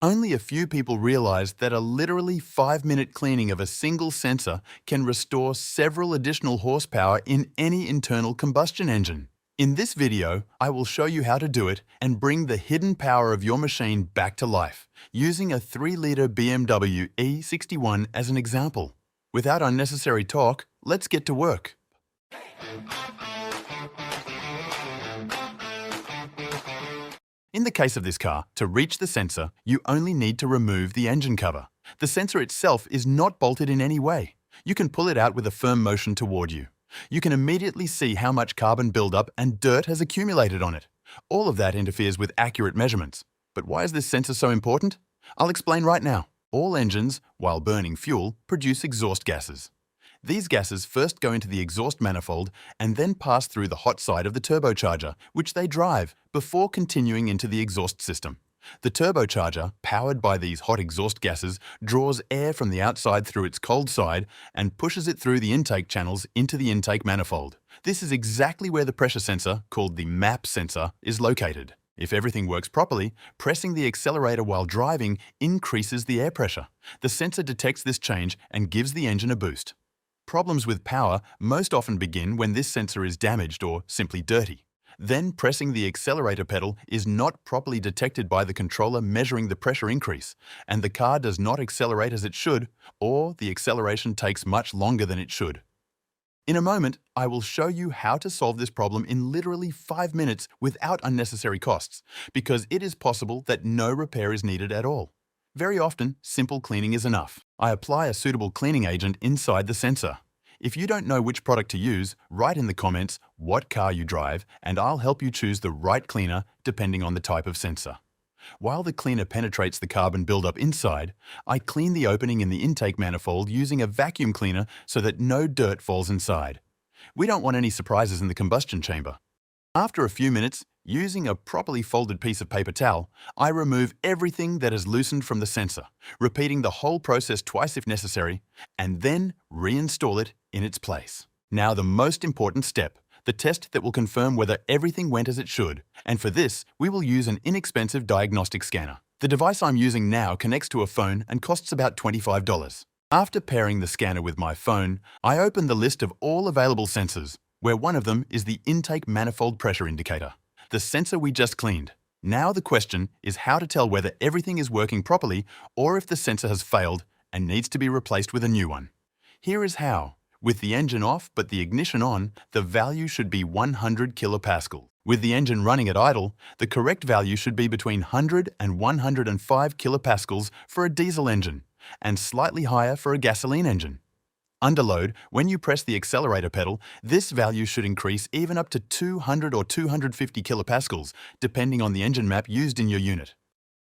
Only a few people realize that a literally 5-minute cleaning of a single sensor can restore several additional horsepower in any internal combustion engine. In this video, I will show you how to do it and bring the hidden power of your machine back to life, using a 3-liter BMW E61 as an example. Without unnecessary talk, let's get to work. In the case of this car, to reach the sensor, you only need to remove the engine cover. The sensor itself is not bolted in any way. You can pull it out with a firm motion toward you. You can immediately see how much carbon buildup and dirt has accumulated on it. All of that interferes with accurate measurements. But why is this sensor so important? I'll explain right now. All engines, while burning fuel, produce exhaust gases. These gases first go into the exhaust manifold and then pass through the hot side of the turbocharger, which they drive, before continuing into the exhaust system. The turbocharger, powered by these hot exhaust gases, draws air from the outside through its cold side and pushes it through the intake channels into the intake manifold. This is exactly where the pressure sensor, called the MAP sensor, is located. If everything works properly, pressing the accelerator while driving increases the air pressure. The sensor detects this change and gives the engine a boost. Problems with power most often begin when this sensor is damaged or simply dirty. Then pressing the accelerator pedal is not properly detected by the controller measuring the pressure increase, and the car does not accelerate as it should, or the acceleration takes much longer than it should. In a moment, I will show you how to solve this problem in literally 5 minutes without unnecessary costs, because it is possible that no repair is needed at all. Very often, simple cleaning is enough. I apply a suitable cleaning agent inside the sensor. If you don't know which product to use, write in the comments what car you drive, and I'll help you choose the right cleaner depending on the type of sensor. While the cleaner penetrates the carbon buildup inside, I clean the opening in the intake manifold using a vacuum cleaner so that no dirt falls inside. We don't want any surprises in the combustion chamber. After a few minutes, using a properly folded piece of paper towel, I remove everything that is loosened from the sensor, repeating the whole process twice if necessary, and then reinstall it in its place. Now the most important step, the test that will confirm whether everything went as it should, and for this, we will use an inexpensive diagnostic scanner. The device I'm using now connects to a phone and costs about $25. After pairing the scanner with my phone, I open the list of all available sensors, where one of them is the intake manifold pressure indicator, the sensor we just cleaned. Now the question is how to tell whether everything is working properly or if the sensor has failed and needs to be replaced with a new one. Here is how. With the engine off but the ignition on, the value should be 100 kilopascals. With the engine running at idle, the correct value should be between 100 and 105 kilopascals for a diesel engine, and slightly higher for a gasoline engine. Under load, when you press the accelerator pedal, this value should increase even up to 200 or 250 kilopascals, depending on the engine map used in your unit.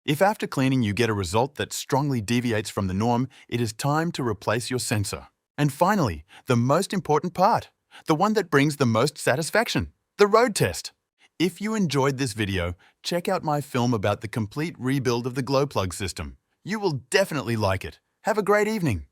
If after cleaning you get a result that strongly deviates from the norm, it is time to replace your sensor. And finally, the most important part, the one that brings the most satisfaction, the road test. If you enjoyed this video, check out my film about the complete rebuild of the glow plug system. You will definitely like it. Have a great evening.